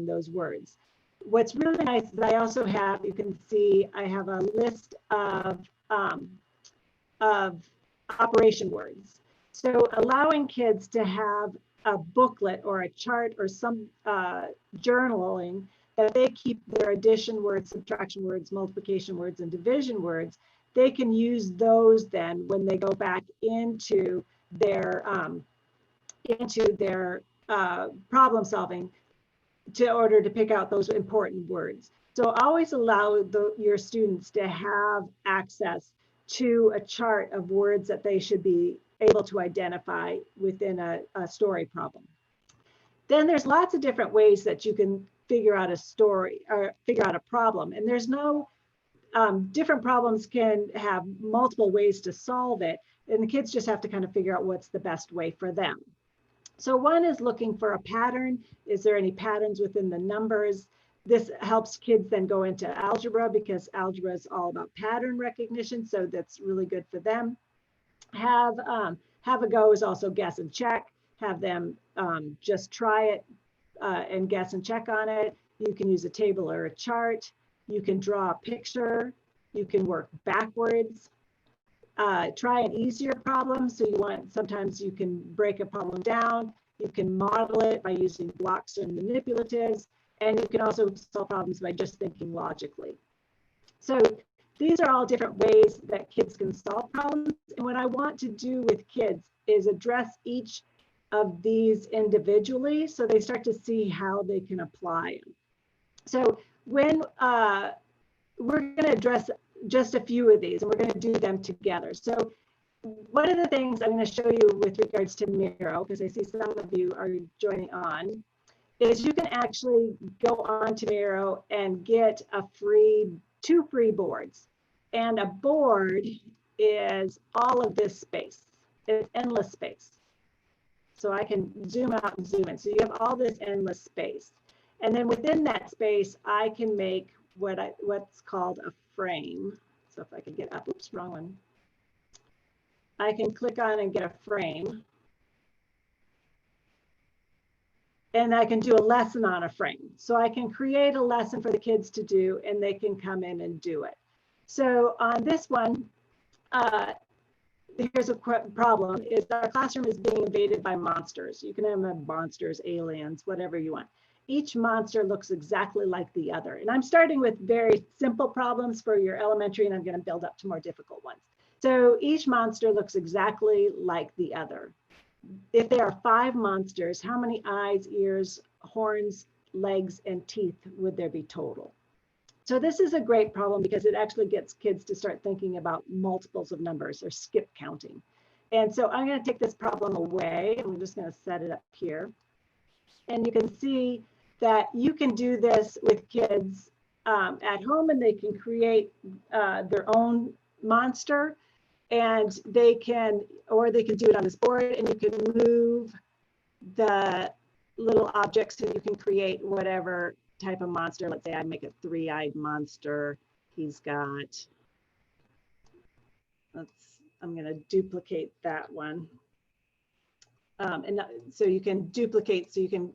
those words. What's really nice is I also have, you can see, I have a list of operation words. So allowing kids to have a booklet or a chart or some journaling that they keep their addition words, subtraction words, multiplication words, and division words, they can use those then when they go back into their problem solving in order to pick out those important words. So always allow your students to have access to a chart of words that they should be able to identify within a story problem. Then there's lots of different ways that you can figure out a story or figure out a problem. And there's no, different problems can have multiple ways to solve it. And the kids just have to kind of figure out what's the best way for them. So one is looking for a pattern. Is there any patterns within the numbers? This helps kids then go into algebra because algebra is all about pattern recognition. So that's really good for them. Have a go is also guess and check. Have them just try it and guess and check on it. You can use a table or a chart. You can draw a picture. You can work backwards. Try an easier problem. So sometimes you can break a problem down. You can model it by using blocks and manipulatives. And you can also solve problems by just thinking logically. So these are all different ways that kids can solve problems. And what I want to do with kids is address each of these individually so they start to see how they can apply them. So when we're going to address just a few of these and we're going to do them together. So one of the things I'm going to show you with regards to Miro, because I see some of you are joining on, is you can actually go on to Miro and get two free boards. And a board is all of this space. It's endless space. So I can zoom out and zoom in. So you have all this endless space. And then within that space, I can make what's called a frame. So if I can get up, oops, wrong one. I can click on and get a frame. And I can do a lesson on a frame. So I can create a lesson for the kids to do, and they can come in and do it. So on this one, here's a problem, is our classroom is being invaded by monsters. You can have monsters, aliens, whatever you want. Each monster looks exactly like the other. And I'm starting with very simple problems for your elementary, and I'm going to build up to more difficult ones. So each monster looks exactly like the other. If there are 5 monsters, how many eyes, ears, horns, legs, and teeth would there be total? So this is a great problem because it actually gets kids to start thinking about multiples of numbers or skip counting. And so I'm going to take this problem away. I'm just going to set it up here. And you can see that you can do this with kids at home, and they can create their own monster. And they can do it on this board, and you can move the little objects so you can create whatever type of monster. Let's say I make a 3-eyed monster. He's got, I'm going to duplicate that one. And so you can duplicate, so you can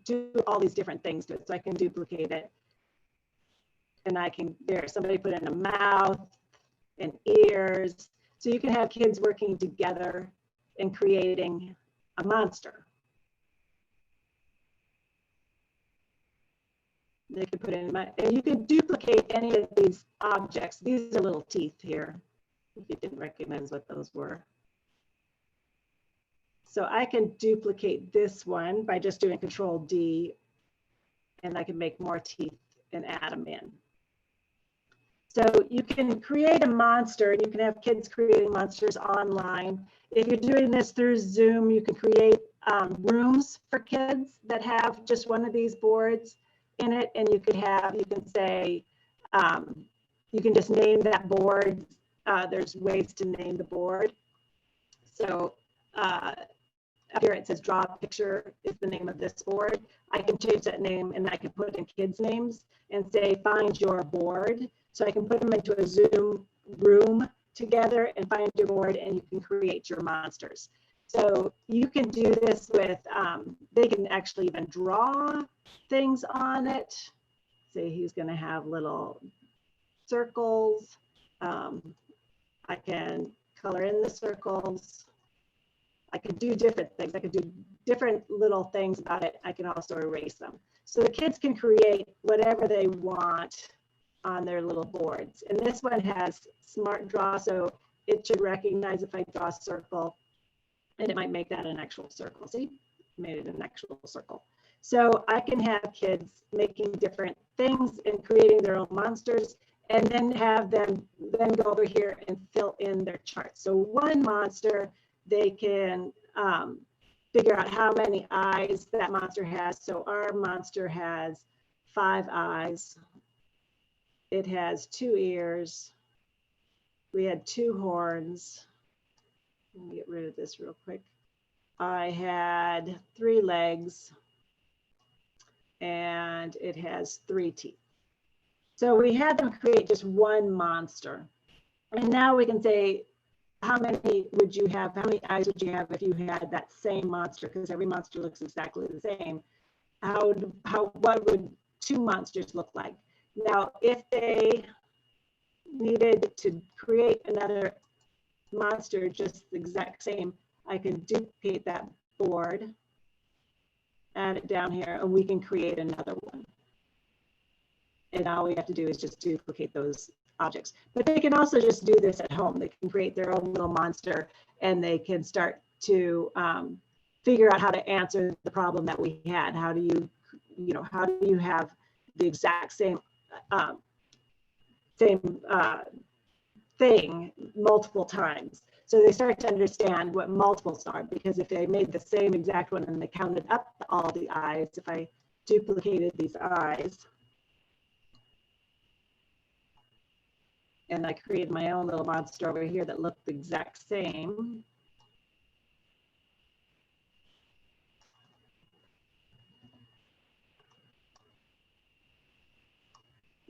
do all these different things to it. So I can duplicate it. And I can, somebody put in a mouth and ears. So you can have kids working together and creating a monster. They could put in, and you can duplicate any of these objects. These are little teeth here, if you didn't recognize what those were. So I can duplicate this one by just doing Control D, and I can make more teeth and add them in. So you can create a monster, and you can have kids creating monsters online. If you're doing this through Zoom, you can create rooms for kids that have just one of these boards in it, and you can say, you can just name that board. There's ways to name the board. So up here it says draw a picture is the name of this board. I can change that name, and I can put in kids' names and say find your board. So I can put them into a Zoom room together and find your board, and you can create your monsters. So you can do this with, they can actually even draw things on it. Say he's going to have little circles. I can color in the circles. I could do different things. I could do different little things about it. I can also erase them. So the kids can create whatever they want on their little boards. And this one has Smart Draw, so it should recognize if I draw a circle, and it might make that an actual circle. See, made it an actual circle. So I can have kids making different things and creating their own monsters, and then have them then go over here and fill in their chart. So one monster, they can figure out how many eyes that monster has. So our monster has 5 eyes. It has 2 ears. We had 2 horns. Let me get rid of this real quick. I had 3 legs, and it has 3 teeth. So we had them create just one monster. And now we can say, how many would you have? How many eyes would you have if you had that same monster? Because every monster looks exactly the same. What would 2 monsters look like? Now, if they needed to create another monster just the exact same, I can duplicate that board, add it down here, and we can create another one. And all we have to do is just duplicate those objects. But they can also just do this at home. They can create their own little monster, and they can start to figure out how to answer the problem that we had. How do you have the exact same thing multiple times? So they start to understand what multiples are, because if they made the same exact one and they counted up all the eyes, if I duplicated these eyes, and I created my own little monster over here that looked the exact same,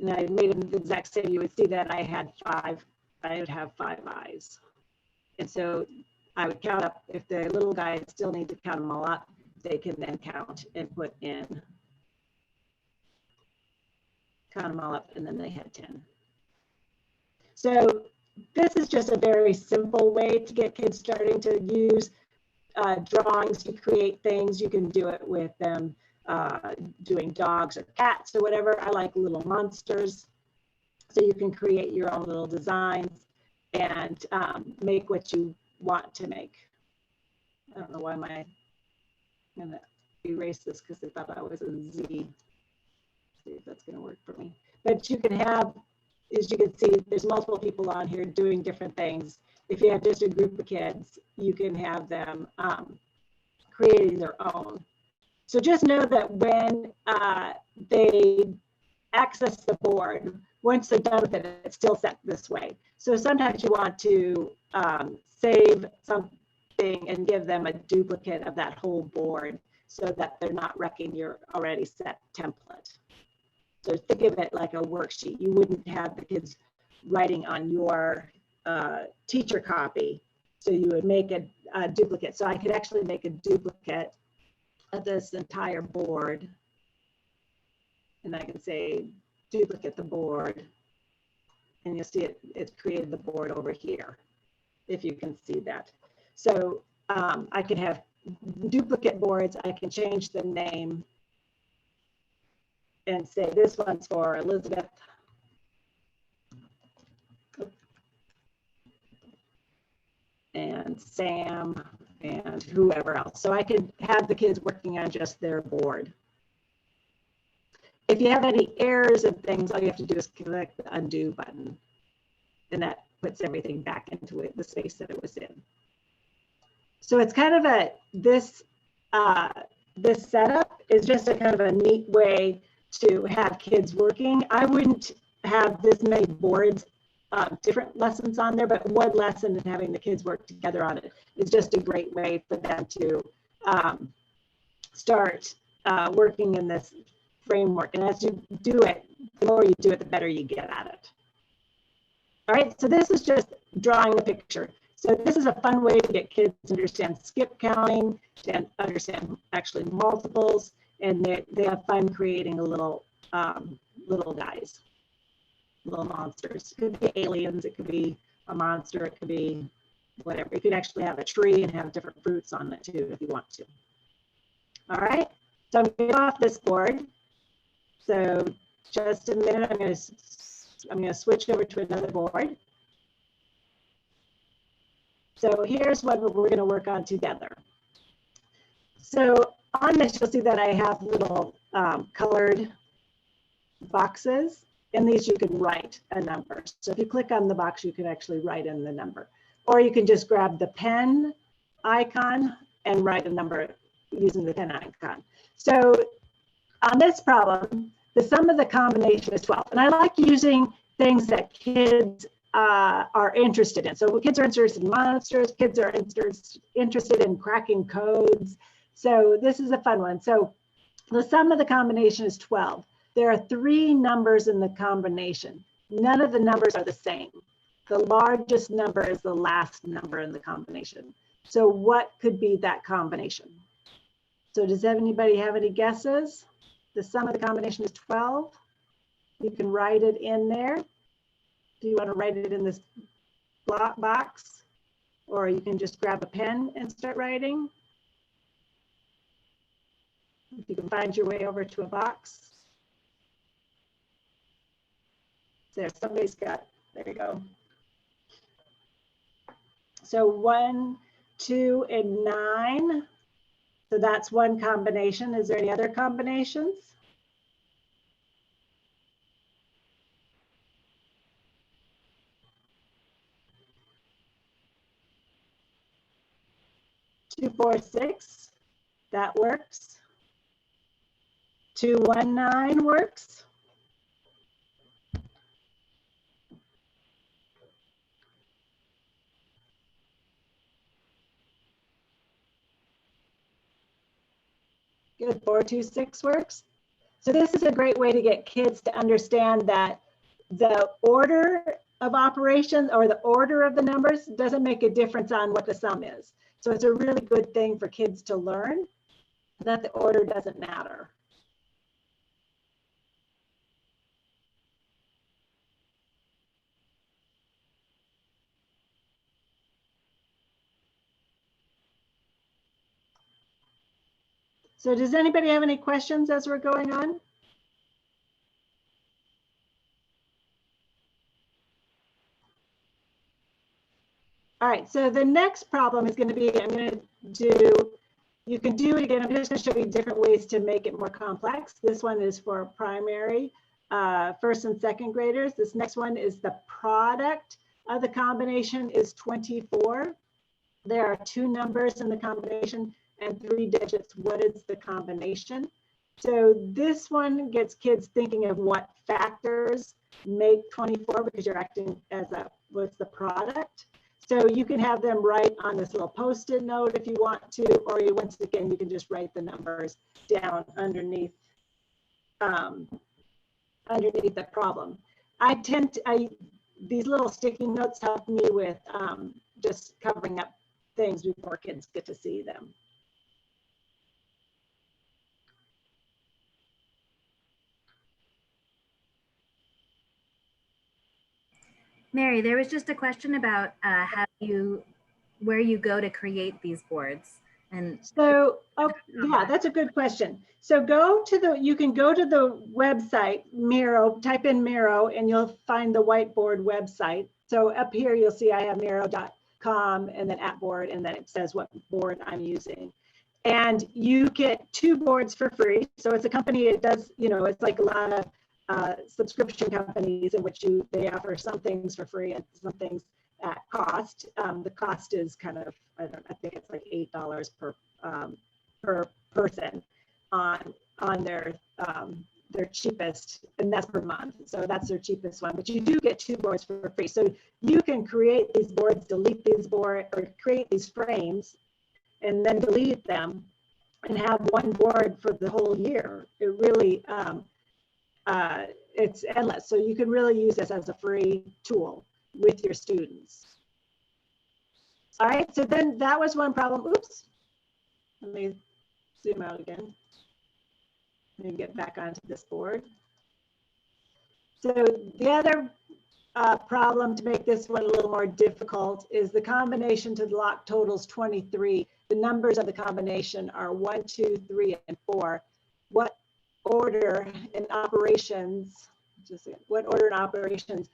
and I made them the exact same, you would see that I would have 5 eyes. And so I would count up. If the little guys still need to count them all up, they can then count and count them all up, and then they had 10. So this is just a very simple way to get kids starting to use drawings to create things. You can do it with them doing dogs or cats or whatever. I like little monsters. So you can create your own little designs and make what you want to make. I don't know why I'm going to erase this because I thought that was a Z. See if that's going to work for me. But you can have, as you can see, there's multiple people on here doing different things. If you have just a group of kids, you can have them creating their own. So just know that when they access the board, once they're done with it, it's still set this way. So sometimes you want to save something and give them a duplicate of that whole board so that they're not wrecking your already set template. So think of it like a worksheet. You wouldn't have the kids writing on your teacher copy. So you would make a duplicate. So I could actually make a duplicate of this entire board. And I can say duplicate the board. And you'll see it's created the board over here, if you can see that. So I can have duplicate boards. I can change the name and say this one's for Elizabeth. And Sam and whoever else. So I could have the kids working on just their board. If you have any errors and things, all you have to do is click the undo button. And that puts everything back into it, the space that it was in. So it's kind of this setup is just a kind of a neat way to have kids working. I wouldn't have this many boards, different lessons on there, but one lesson and having the kids work together on it is just a great way for them to start working in this framework. And as you do it, the more you do it, the better you get at it. All right, so this is just drawing a picture. So this is a fun way to get kids to understand skip counting, to understand actually multiples, and they have fun creating a little little guys, little monsters. It could be aliens, it could be a monster, it could be whatever. You could actually have a tree and have different fruits on it too if you want to. All right, so I'm going to get off this board. So just a minute, I'm going to switch over to another board. So here's what we're going to work on together. So on this, you'll see that I have little colored boxes. In these, you can write a number. So if you click on the box, you can actually write in the number. Or you can just grab the pen icon and write a number using the pen icon. So on this problem, the sum of the combination is 12. And I like using things that kids are interested in. So kids are interested in monsters, kids are interested in cracking codes. So this is a fun one. So the sum of the combination is 12. There are 3 numbers in the combination. None of the numbers are the same. The largest number is the last number in the combination. So what could be that combination? So does anybody have any guesses? The sum of the combination is 12. You can write it in there. Do you want to write it in this block box? Or you can just grab a pen and start writing. If you can find your way over to a box. There, somebody's got, there you go. So 1, 2, and 9. So that's one combination. Is there any other combinations? Two, 4, 6. That works. 2, 1, 9 works. Good, 4, 2, 6 works. So this is a great way to get kids to understand that the order of operations or the order of the numbers doesn't make a difference on what the sum is. So it's a really good thing for kids to learn that the order doesn't matter. So does anybody have any questions as we're going on? All right, so the next problem is going to be, I'm going to do, you can do it again. I'm just going to show you different ways to make it more complex. This one is for primary, first and second graders. This next one is the product of the combination is 24. There are 2 numbers in the combination and 3 digits. What is the combination? So this one gets kids thinking of what factors make 24 because you're acting as a, what's the product? So you can have them write on this little Post-it note if you want to, or you, once again, you can just write the numbers down underneath underneath the problem. These little sticky notes help me with just covering up things before kids get to see them. Mary, there was just a question about where you go to create these boards. And so, oh, yeah, that's a good question. So you can go to the website, Miro, type in Miro, and you'll find the whiteboard website. So up here, you'll see I have Miro.com and then @board, and then it says what board I'm using. And you get 2 boards for free. So it's a company, it does, you know, it's like a lot of subscription companies in which they offer some things for free and some things at cost. The cost is kind of, I think it's like $8 per person on their cheapest, and that's per month. So that's their cheapest one. But you do get 2 boards for free. So you can create these boards, delete these boards, or create these frames, and then delete them, and have 1 board for the whole year. It really it's endless. So you can really use this as a free tool with your students. All right, so then that was one problem. Oops, let me zoom out again. Let me get back onto this board. So the other problem to make this one a little more difficult is the combination to the lock totals 23. The numbers of the combination are 1, 2, 3, and 4. What order in operations, what order in operations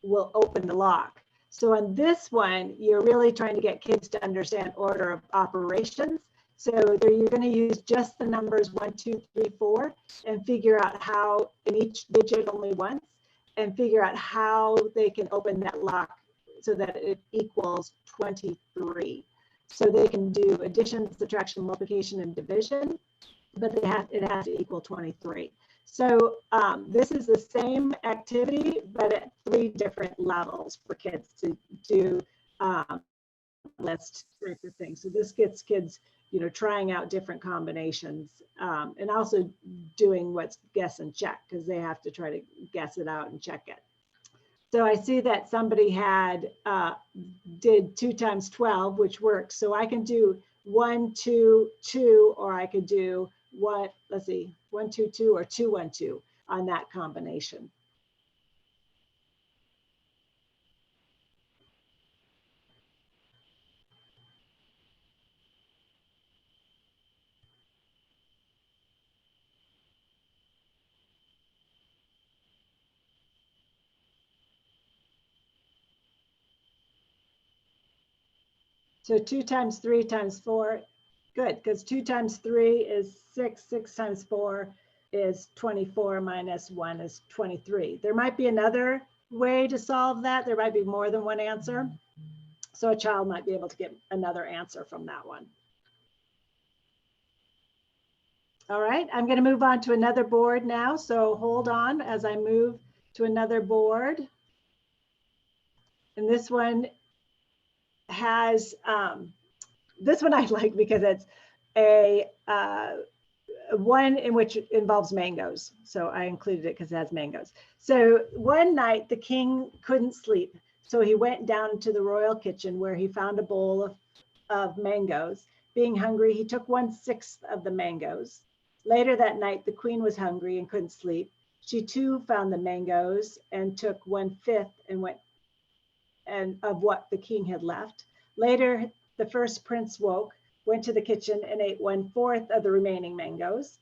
will open the lock? So on this one, you're really trying to get kids to understand order of operations. So you're going to use just the numbers 1, 2, 3, 4 and figure out how, in each digit only once, and figure out how they can open that lock so that it equals 23. So they can do addition, subtraction, multiplication, and division, but it has to equal 23. So this is the same activity, but at 3 different levels for kids to do list type of thing. So this gets kids, you know, trying out different combinations and also doing what's guess and check, because they have to try to guess it out and check it. So I see that somebody had did 2 times 12, which works. So I can do 1, 2, 2, or I could do 1, let's see, 1, 2, 2, or 2, 1, 2 on that combination. So 2 times 3 times 4, good, because 2 times 3 is 6, 6 times 4 is 24, minus 1 is 23. There might be another way to solve that. There might be more than one answer. So a child might be able to get another answer from that one. All right, I'm going to move on to another board now. So hold on as I move to another board. And this one has, this one I like because it's a one in which involves mangoes. So I included it because it has mangoes. So one night the king couldn't sleep. So he went down to the royal kitchen where he found a bowl of mangoes. Being hungry, he took 1/6 of the mangoes. Later that night, the queen was hungry and couldn't sleep. She too found the mangoes and took 1/5 and went and of what the king had left. Later, the first prince woke, went to the kitchen and ate 1/4 of the remaining mangoes.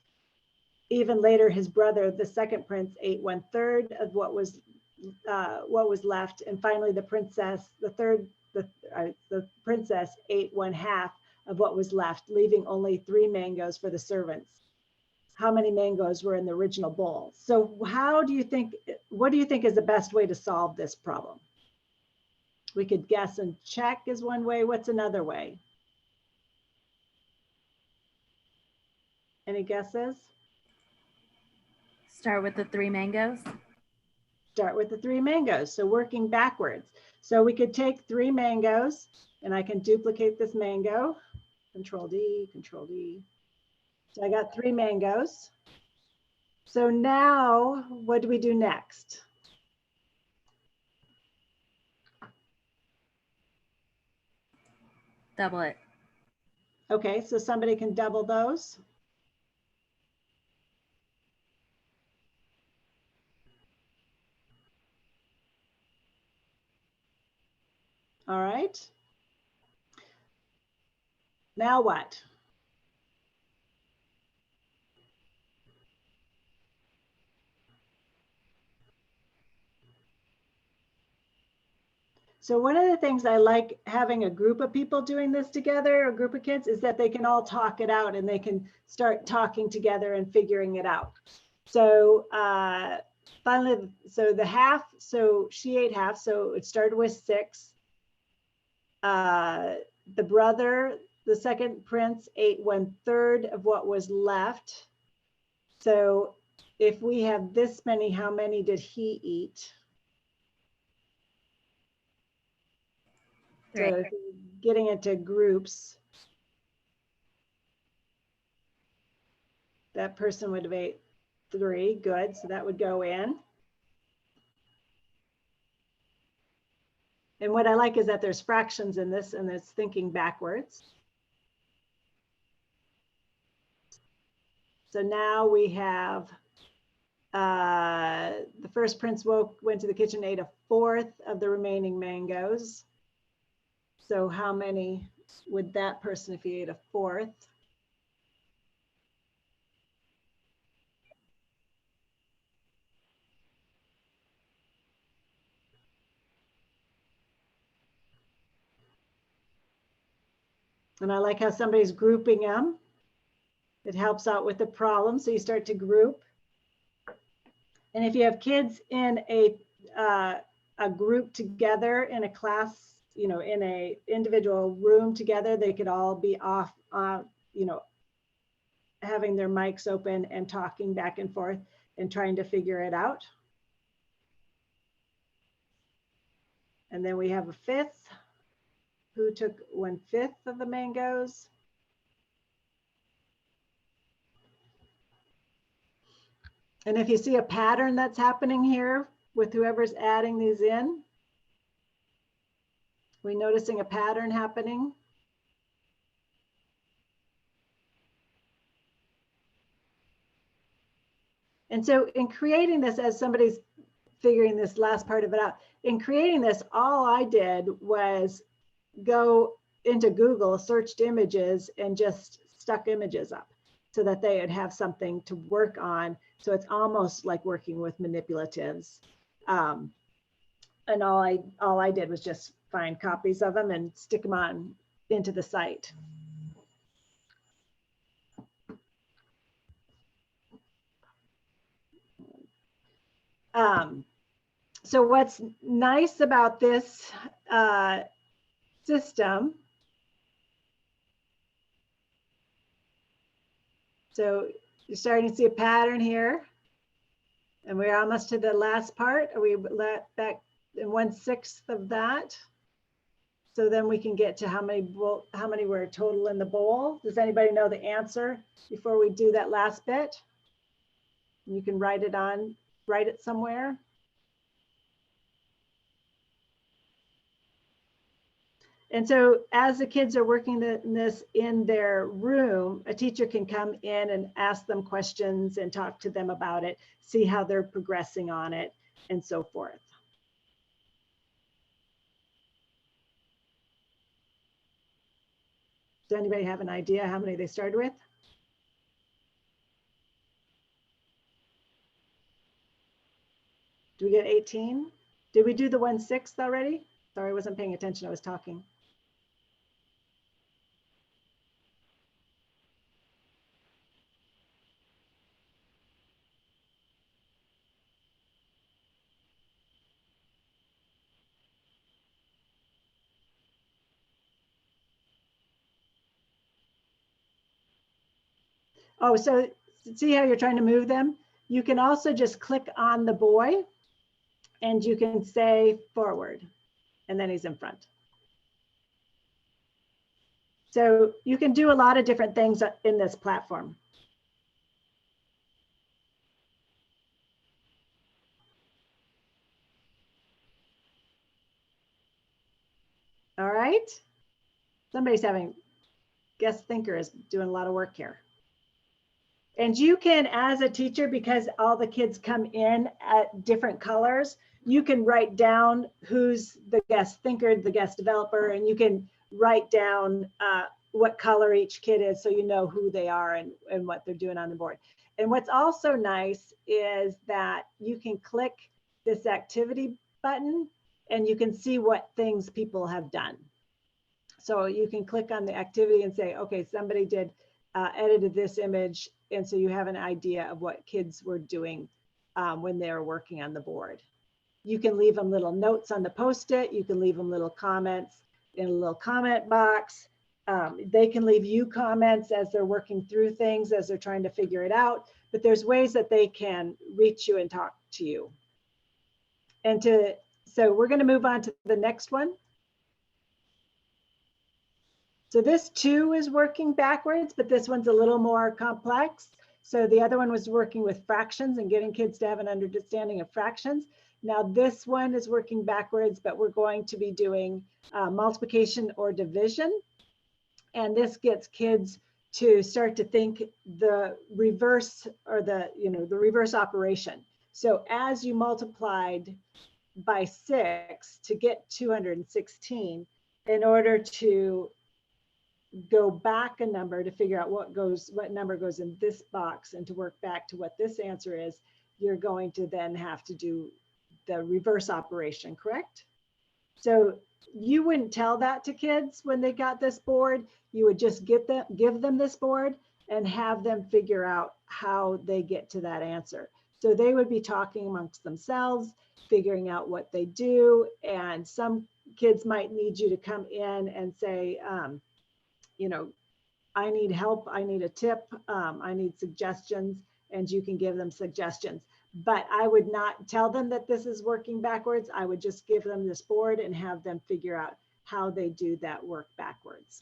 Even later, his brother, the second prince, ate 1/3 of what was left. And finally, the princess, the princess ate 1/2 of what was left, leaving only 3 mangoes for the servants. How many mangoes were in the original bowl? So what do you think is the best way to solve this problem? We could guess and check is one way. What's another way? Any guesses? Start with the 3 mangoes. Start with the 3 mangoes. So working backwards. So we could take 3 mangoes and I can duplicate this mango. Control D, Control D. So I got 3 mangoes. So now what do we do next? Double it. Okay, so somebody can double those. All right. Now what? So one of the things I like having a group of people doing this together, a group of kids, is that they can all talk it out and they can start talking together and figuring it out. So finally, so the half, so she ate half, so it started with 6. The brother, the second prince, ate 1/3 of what was left. So if we have this many, how many did he eat? 3. So getting into groups, that person would have ate 3. Good. So that would go in. And what I like is that there's fractions in this and it's thinking backwards. So now we have the first prince went to the kitchen, ate a fourth of the remaining mangoes. So how many would that person if he ate a fourth? And I like how somebody's grouping them. It helps out with the problem. So you start to group. And if you have kids in a group together in a class, you know, in a individual room together, they could all be off, you know, having their mics open and talking back and forth and trying to figure it out. And then we have a fifth who took 1/5 of the mangoes. And if you see a pattern that's happening here with whoever's adding these in, we're noticing a pattern happening. And so in creating this, as somebody's figuring this last part of it out, in creating this, all I did was go into Google, searched images, and just stuck images up so that they would have something to work on. So it's almost like working with manipulatives. And all I did was just find copies of them and stick them on into the site. So what's nice about this system, so you're starting to see a pattern here, and we're almost to the last part. Are we back in 1/6 of that? So then we can get to how many were total in the bowl. Does anybody know the answer before we do that last bit? You can write it somewhere. And so as the kids are working this in their room, a teacher can come in and ask them questions and talk to them about it, see how they're progressing on it, and so forth. Does anybody have an idea how many they started with? Do we get 18? Did we do the 1/6 already? Sorry, I wasn't paying attention, I was talking. Oh, so see how you're trying to move them? You can also just click on the boy and you can say forward, and then he's in front. So you can do a lot of different things in this platform. All right. Somebody's having, guest thinker is doing a lot of work here. And you can, as a teacher, because all the kids come in at different colors, you can write down who's the guest thinker, the guest developer, and you can write down what color each kid is so you know who they are and what they're doing on the board. And what's also nice is that you can click this activity button and you can see what things people have done. So you can click on the activity and say, okay, somebody did edited this image. And so you have an idea of what kids were doing when they were working on the board. You can leave them little notes on the Post-it. You can leave them little comments in a little comment box. They can leave you comments as they're working through things, as they're trying to figure it out. But there's ways that they can reach you and talk to you. So we're going to move on to the next one. So this too is working backwards, but this one's a little more complex. So the other one was working with fractions and getting kids to have an understanding of fractions. Now this one is working backwards, but we're going to be doing multiplication or division. And this gets kids to start to think the reverse, or the reverse operation. So as you multiplied by 6 to get 216, in order to go back a number to figure out what number goes in this box and to work back to what this answer is, you're going to then have to do the reverse operation, correct? So you wouldn't tell that to kids when they got this board. You would just give them this board and have them figure out how they get to that answer. So they would be talking amongst themselves, figuring out what they do. And some kids might need you to come in and say, I need help, I need a tip, I need suggestions, and you can give them suggestions. But I would not tell them that this is working backwards. I would just give them this board and have them figure out how they do that work backwards.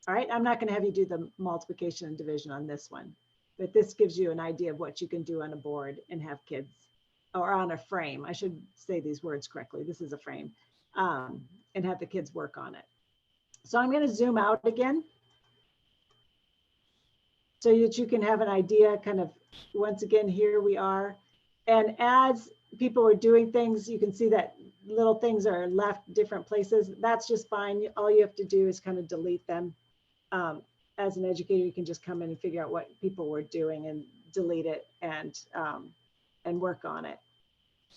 All right, I'm not going to have you do the multiplication and division on this one, but this gives you an idea of what you can do on a board and have kids, or on a frame. I should say these words correctly. This is a frame, and have the kids work on it. So I'm going to zoom out again so that you can have an idea kind of, once again, here we are. And as people are doing things, you can see that little things are left different places. That's just fine. All you have to do is kind of delete them. As an educator, you can just come in and figure out what people were doing and delete it and work on it.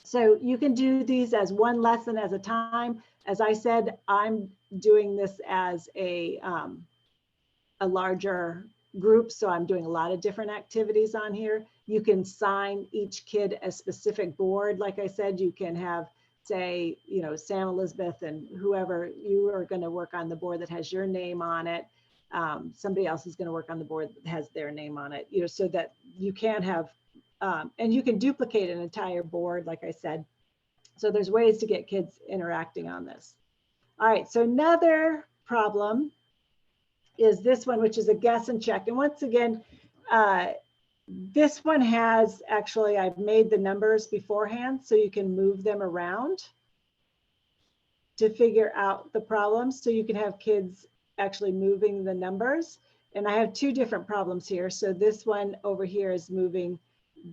So you can do these as one lesson at a time. As I said, I'm doing this as a larger group, so I'm doing a lot of different activities on here. You can sign each kid a specific board. Like I said, you can have, say, Sam, Elizabeth, and whoever, you are going to work on the board that has your name on it. Somebody else is going to work on the board that has their name on it, so that you can have, and you can duplicate an entire board, like I said. So there's ways to get kids interacting on this. All right, so another problem is this one, which is a guess and check. And once again, this one has, actually, I've made the numbers beforehand so you can move them around to figure out the problems. So you can have kids actually moving the numbers. And I have two different problems here. So this one over here is moving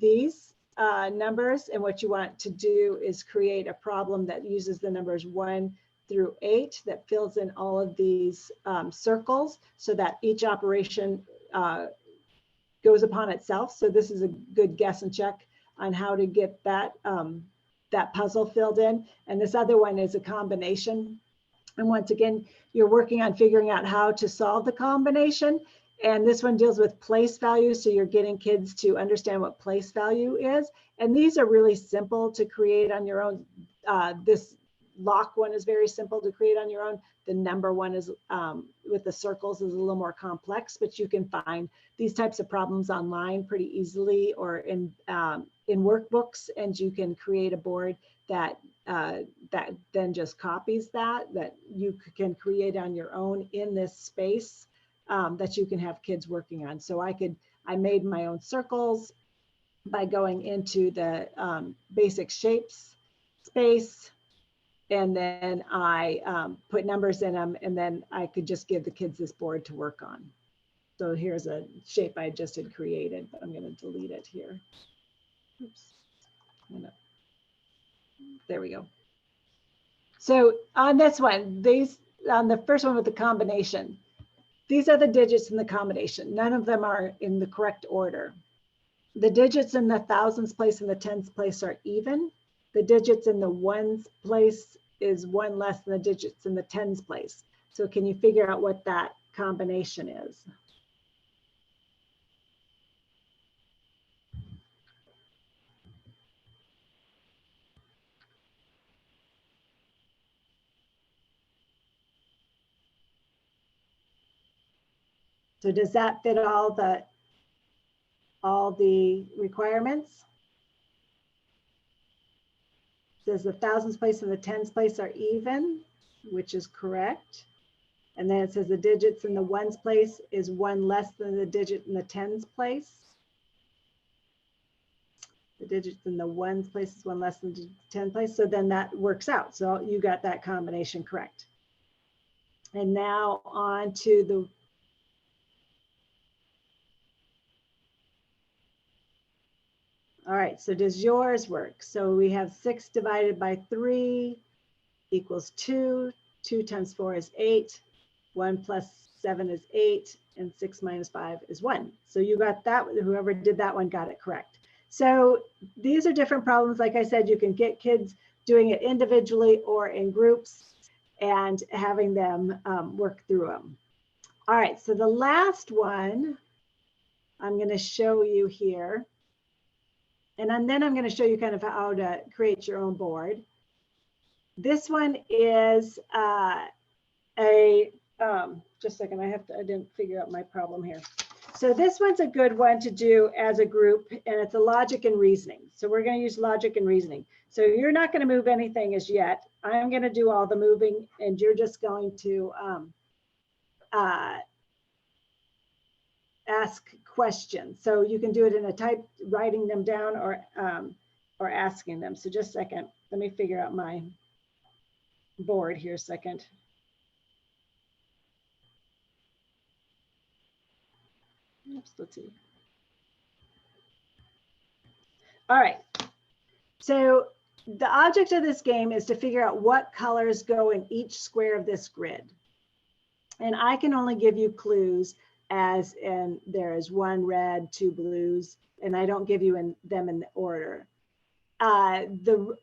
these numbers. And what you want to do is create a problem that uses the numbers 1 through 8 that fills in all of these circles so that each operation goes upon itself. So this is a good guess and check on how to get that, that puzzle filled in. And this other one is a combination. And once again, you're working on figuring out how to solve the combination. And this one deals with place values. So you're getting kids to understand what place value is. And these are really simple to create on your own. This lock one is very simple to create on your own. The number one is with the circles is a little more complex, but you can find these types of problems online pretty easily, or in workbooks, and you can create a board that that then just copies that you can create on your own in this space that you can have kids working on. So I made my own circles by going into the basic shapes space, and then I put numbers in them, and then I could just give the kids this board to work on. So here's a shape I just had created, but I'm going to delete it here. Oops. There we go. So on this one, on the first one with the combination, these are the digits in the combination. None of them are in the correct order. The digits in the thousands place and the tens place are even. The digits in the ones place is one less than the digits in the tens place. So can you figure out what that combination is? So does that fit all the requirements? Says the thousands place and the tens place are even, which is correct. And then it says the digits in the ones place is one less than the digit in the tens place. the digits in the ones place is one less than the 10 place. So then that works out. So you got that combination correct. And now on to the all right, so does yours work? So we have 6 divided by 3 equals 2. 2 times 4 is 8. 1 plus 7 is 8. And 6 minus 5 is 1. So you got that. Whoever did that one got it correct. So these are different problems. Like I said, you can get kids doing it individually or in groups and having them work through them. All right, so the last one I'm going to show you here. And then I'm going to show you kind of how to create your own board. This one is just a second, I didn't figure out my problem here. So this one's a good one to do as a group, and it's a logic and reasoning. So we're going to use logic and reasoning. So you're not going to move anything as yet. I'm going to do all the moving, and you're just going to ask questions. So you can do it in a type, writing them down or asking them. So just a second, let me figure out my board here a second. Oops, let's see. All right. So the object of this game is to figure out what colors go in each square of this grid. And I can only give you clues as in there is 1 red, 2 blues, and I don't give you them in the order. The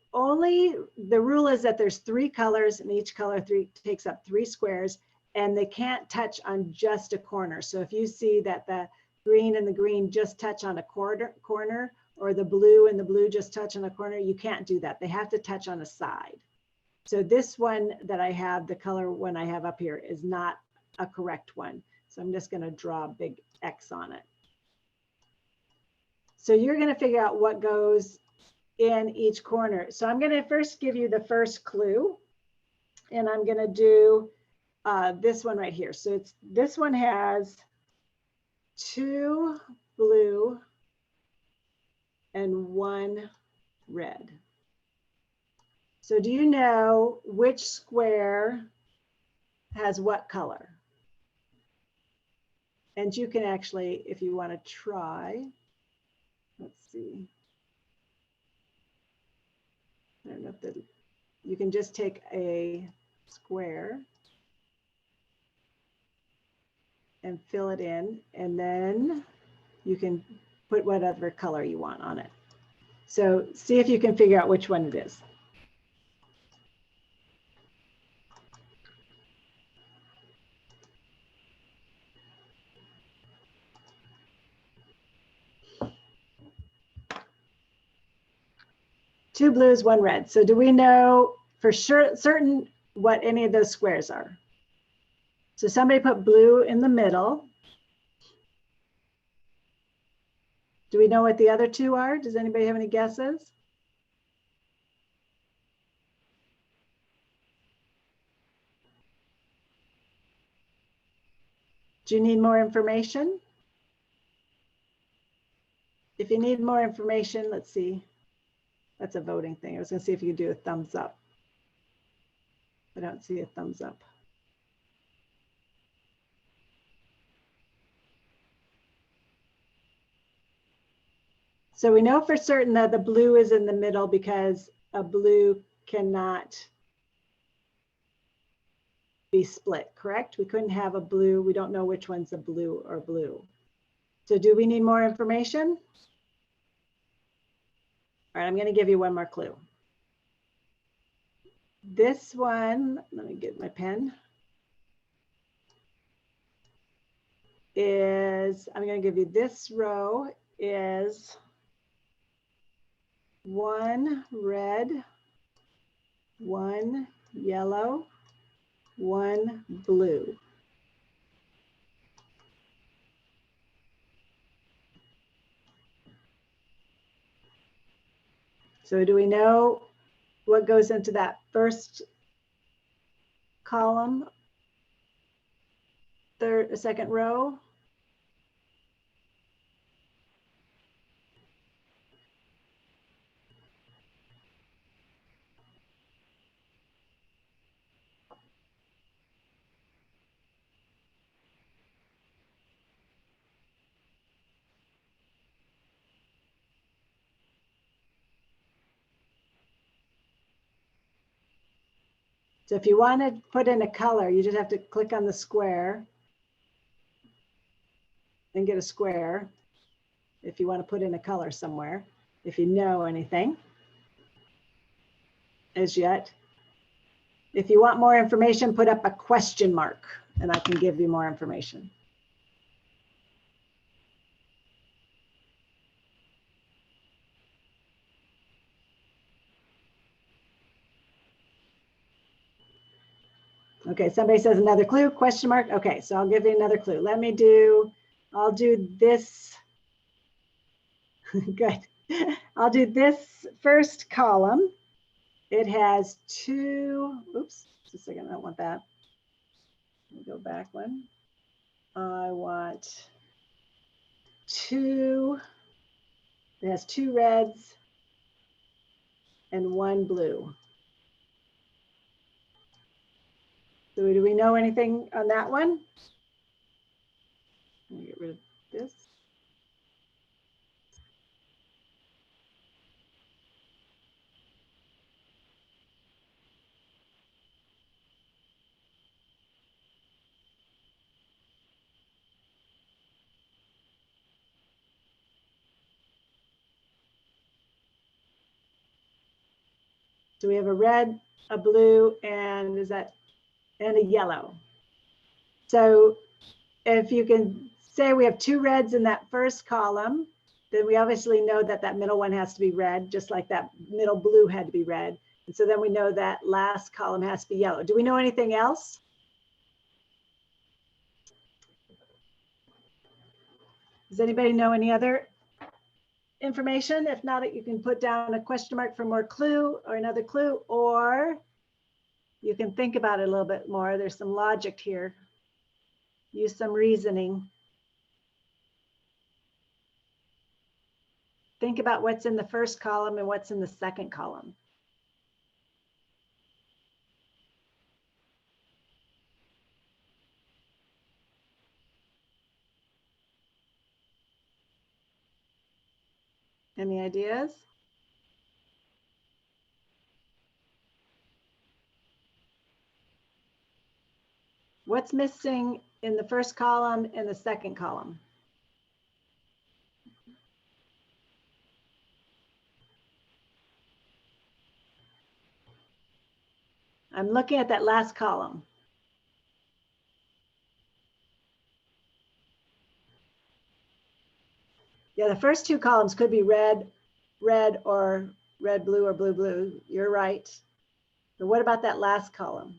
rule is that there's 3 colors and each color takes up 3 squares, and they can't touch on just a corner. So if you see that the green and the green just touch on a corner, or the blue and the blue just touch on a corner, you can't do that. They have to touch on a side. So this one that I have, the color one I have up here, is not a correct one. So I'm just going to draw a big X on it. So you're going to figure out what goes in each corner. So I'm going to first give you the first clue, and I'm going to do this one right here. So this one has 2 blue and 1 red. So do you know which square has what color? And you can actually, if you want to try, let's see. I don't know if you can just take a square and fill it in, and then you can put whatever color you want on it. So see if you can figure out which one it is. Two blues, 1 red. So do we know for sure, certain what any of those squares are? So somebody put blue in the middle. Do we know what the other 2 are? Does anybody have any guesses? Do you need more information? If you need more information, let's see. That's a voting thing. I was going to see if you could do a thumbs up. I don't see a thumbs up. So we know for certain that the blue is in the middle because a blue cannot be split, correct? We couldn't have a blue. We don't know which one's a blue or blue. So do we need more information? All right, I'm going to give you one more clue. This one, let me get my pen, is, I'm going to give you this row is 1 red, 1 yellow, 1 blue. So do we know what goes into that first column, second row? So if you want to put in a color, you just have to click on the square and get a square if you want to put in a color somewhere, if you know anything as yet. If you want more information, put up a question mark and I can give you more information. Okay, somebody says another clue, question mark. Okay, so I'll give you another clue. I'll do this. Good. I'll do this first column. It has two, oops, just a second, I don't want that. Let me go back one. I want two, it has two reds and one blue. So do we know anything on that one? Let me get rid of this. So we have a red, a blue, and and a yellow. So if you can say we have two reds in that first column, then we obviously know that that middle one has to be red, just like that middle blue had to be red. And so then we know that last column has to be yellow. Do we know anything else? Does anybody know any other information? If not, you can put down a question mark for more clue or another clue, or you can think about it a little bit more. There's some logic here. Use some reasoning. Think about what's in the first column and what's in the second column. Any ideas? What's missing in the first column and the second column? I'm looking at that last column. Yeah, the first two columns could be red, red, or red, blue, or blue, blue. You're right. But what about that last column?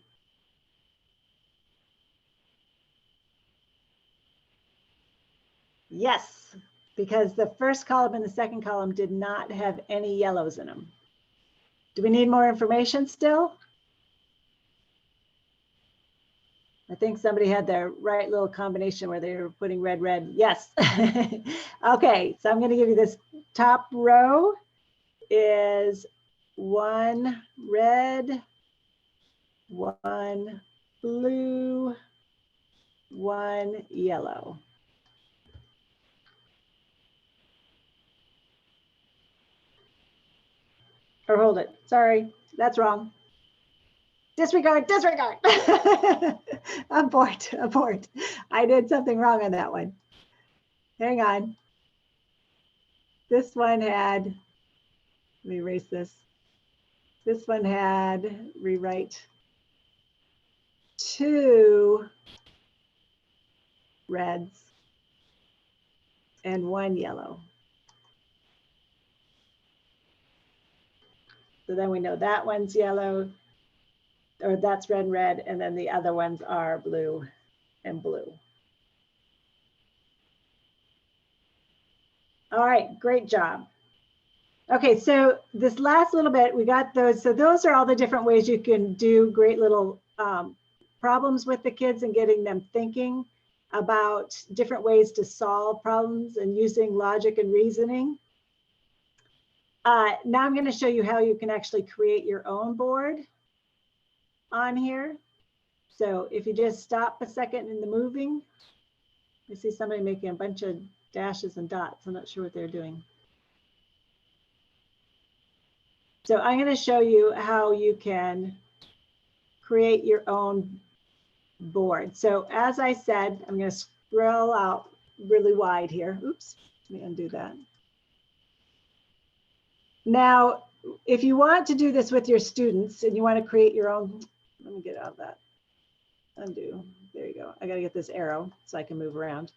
Yes, because the first column and the second column did not have any yellows in them. Do we need more information still? I think somebody had their right little combination where they were putting red, red. Yes. Okay, so I'm going to give you this top row is one red, one blue, one yellow. Or hold it. Sorry, that's wrong. Disregard, disregard. Abort, abort. I did something wrong on that one. Hang on. This one had, let me erase this. This one had, rewrite, two reds and one yellow. So then we know that one's yellow, or that's red and red, and then the other ones are blue and blue. All right, great job. Okay, so this last little bit, we got those. So those are all the different ways you can do great little problems with the kids and getting them thinking about different ways to solve problems and using logic and reasoning. Now I'm going to show you how you can actually create your own board on here. So if you just stop a second in the moving, I see somebody making a bunch of dashes and dots. I'm not sure what they're doing. So I'm going to show you how you can create your own board. So as I said, I'm going to scroll out really wide here. Oops, let me undo that. Now, if you want to do this with your students and you want to create your own, let me get out of that. Undo. There you go. I got to get this arrow so I can move around.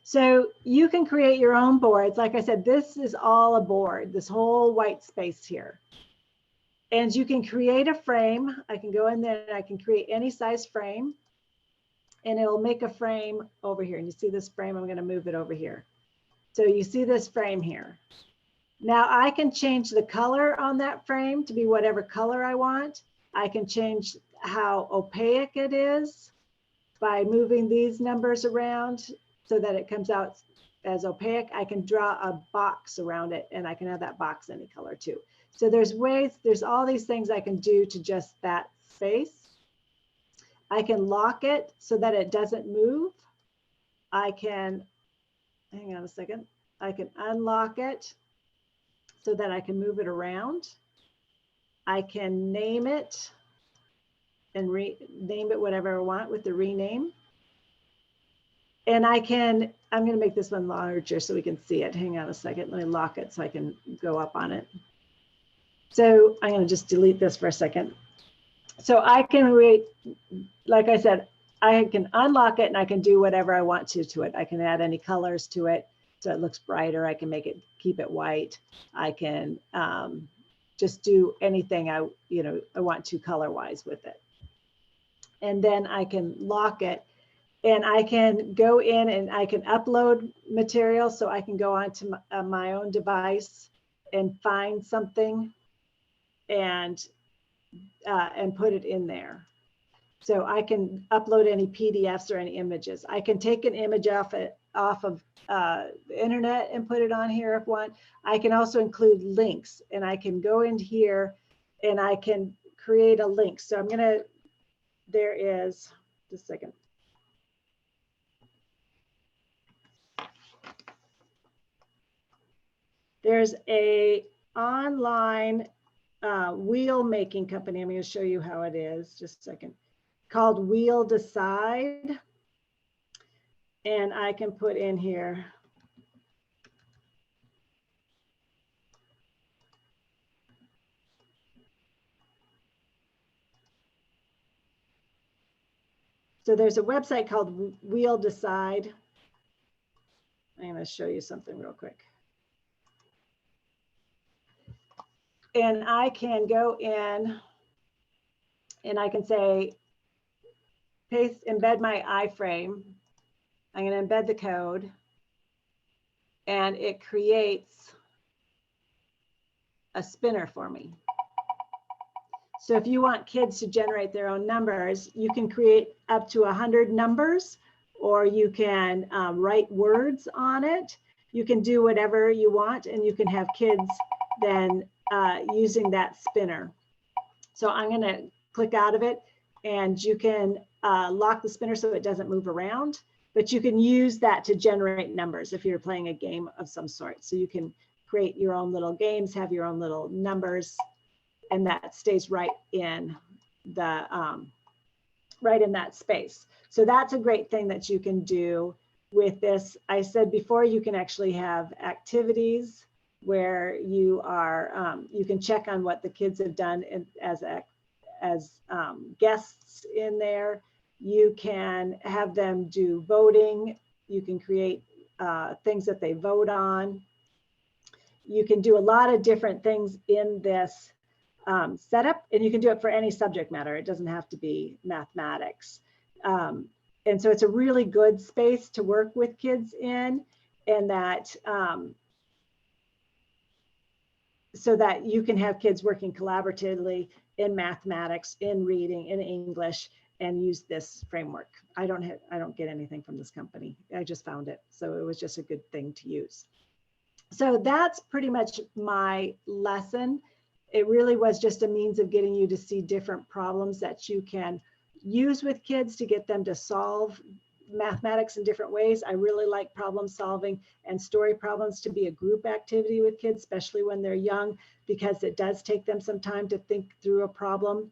So you can create your own boards. Like I said, this is all a board, this whole white space here. And you can create a frame. I can go in there and I can create any size frame. And it'll make a frame over here. And you see this frame, I'm going to move it over here. So you see this frame here. Now I can change the color on that frame to be whatever color I want. I can change how opaque it is by moving these numbers around so that it comes out as opaque. I can draw a box around it and I can have that box any color too. So there's ways, there's all these things I can do to just that space. I can lock it so that it doesn't move. I can, hang on a second. I can unlock it so that I can move it around. I can name it and name it whatever I want with the rename. And I can, I'm going to make this one larger so we can see it. Hang on a second. Let me lock it so I can go up on it. So I'm going to just delete this for a second. So I can like I said, I can unlock it and I can do whatever I want to it. I can add any colors to it so it looks brighter. I can make it, keep it white. I can just do anything I want to color-wise with it. And then I can lock it and I can go in and I can upload material. So I can go onto my own device and find something and put it in there. So I can upload any PDFs or any images. I can take an image off of the internet and put it on here if want. I can also include links and I can go in here and I can create a link. So I'm gonna, there is, just a second. There's a online wheel making company. I'm going to show you how it is, just a second, called Wheel Decide. And I can put in here, so there's a website called Wheel Decide. I'm going to show you something real quick. And I can go in and I can say, paste, embed my iframe. I'm going to embed the code and it creates a spinner for me. So if you want kids to generate their own numbers, you can create up to 100 numbers, or you can write words on it. You can do whatever you want, and you can have kids then using that spinner. So I'm going to click out of it, and you can lock the spinner so it doesn't move around, but you can use that to generate numbers if you're playing a game of some sort. So you can create your own little games, have your own little numbers, and that stays right in the right in that space. So that's a great thing that you can do with this. I said before, you can actually have activities where you are you can check on what the kids have done as guests in there. You can have them do voting. You can create things that they vote on. You can do a lot of different things in this setup, and you can do it for any subject matter. It doesn't have to be mathematics. And so it's a really good space to work with kids in, and that so that you can have kids working collaboratively in mathematics, in reading, in English, and use this framework. I don't get anything from this company. I just found it. So it was just a good thing to use. So that's pretty much my lesson. It really was just a means of getting you to see different problems that you can use with kids to get them to solve mathematics in different ways. I really like problem solving and story problems to be a group activity with kids, especially when they're young, because it does take them some time to think through a problem.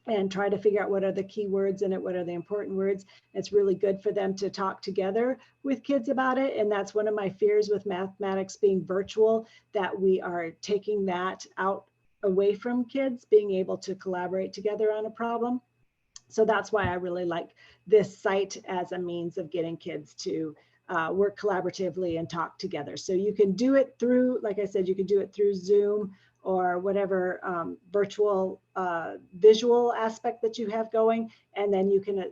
and try to figure out what are the key words in it, what are the important words. It's really good for them to talk together with kids about it. And that's one of my fears with mathematics being virtual, that we are taking that out away from kids being able to collaborate together on a problem. So that's why I really like this site as a means of getting kids to work collaboratively and talk together. So you can do it through, like I said, you can do it through Zoom or whatever virtual visual aspect that you have going. And then you can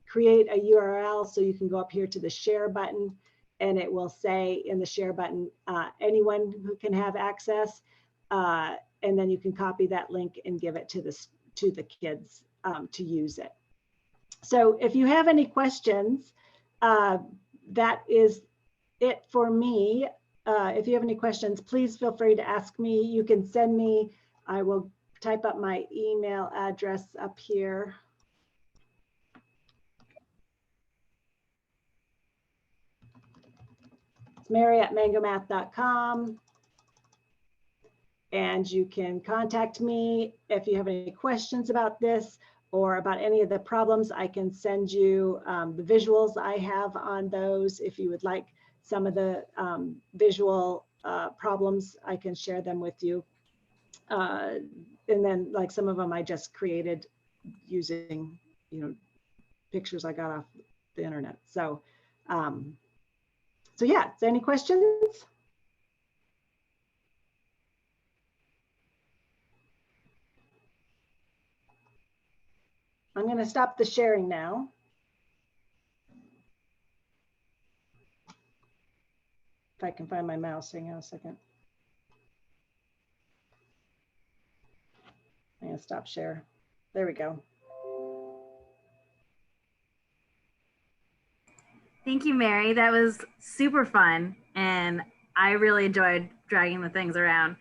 create a URL. So you can go up here to the share button, and it will say in the share button, anyone who can have access. And then you can copy that link and give it to the kids to use it. So if you have any questions, that is it for me. If you have any questions, please feel free to ask me. You can send me, I will type up my email address up here. It's mary@mangomath.com. And you can contact me if you have any questions about this or about any of the problems. I can send you the visuals I have on those. If you would like some of the visual problems, I can share them with you. And then like some of them I just created using, pictures I got off the internet. So, so yeah, so any questions? I'm going to stop the sharing now. If I can find my mouse, hang on a second. I'm going to stop share. There we go. Thank you, Mary. That was super fun. And I really enjoyed dragging the things around.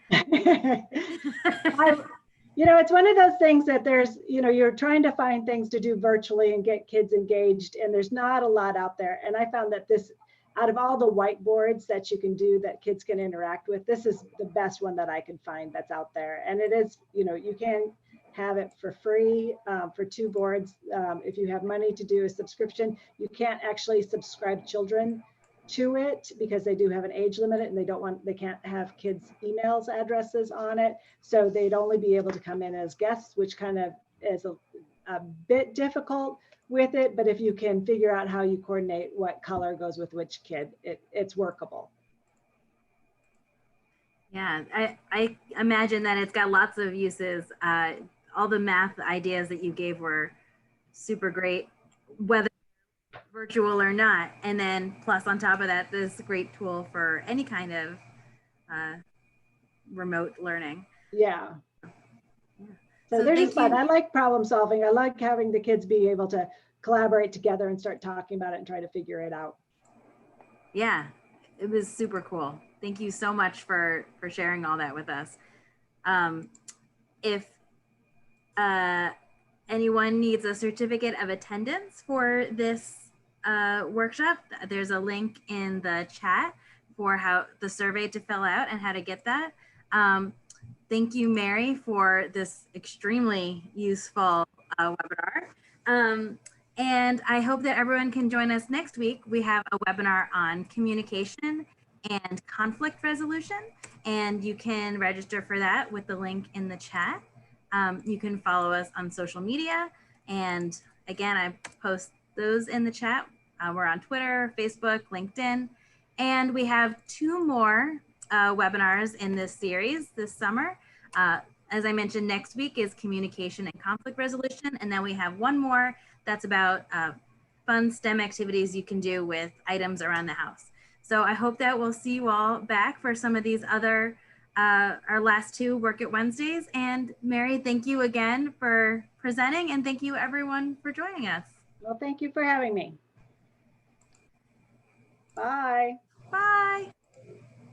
It's one of those things that there's, you're trying to find things to do virtually and get kids engaged, and there's not a lot out there. And I found that this, out of all the whiteboards that you can do that kids can interact with, this is the best one that I can find that's out there. And it is, you can have it for free for 2 boards. If you have money to do a subscription, you can't actually subscribe children to it because they do have an age limit, and they can't have kids' emails addresses on it. So they'd only be able to come in as guests, which kind of is a bit difficult with it. But if you can figure out how you coordinate what color goes with which kid, it's workable. Yeah, I imagine that it's got lots of uses. All the math ideas that you gave were super great, whether virtual or not. And then plus on top of that, this is a great tool for any kind of remote learning. Yeah. So they're just fun. I like problem solving. I like having the kids be able to collaborate together and start talking about it and try to figure it out. Yeah, it was super cool. Thank you so much for sharing all that with us. If anyone needs a certificate of attendance for this workshop, there's a link in the chat for how the survey to fill out and how to get that. Thank you, Mary, for this extremely useful webinar. And I hope that everyone can join us next week. We have a webinar on communication and conflict resolution, and you can register for that with the link in the chat. You can follow us on social media, and again, I post those in the chat. We're on Twitter, Facebook, LinkedIn, and we have 2 more webinars in this series this summer. As I mentioned, next week is communication and conflict resolution, and then we have 1 more that's about fun STEM activities you can do with items around the house. So I hope that we'll see you all back for some of these other, our last 2 Work It Wednesdays. And Mary, thank you again for presenting, and thank you everyone for joining us. Well, thank you for having me. Bye. Bye.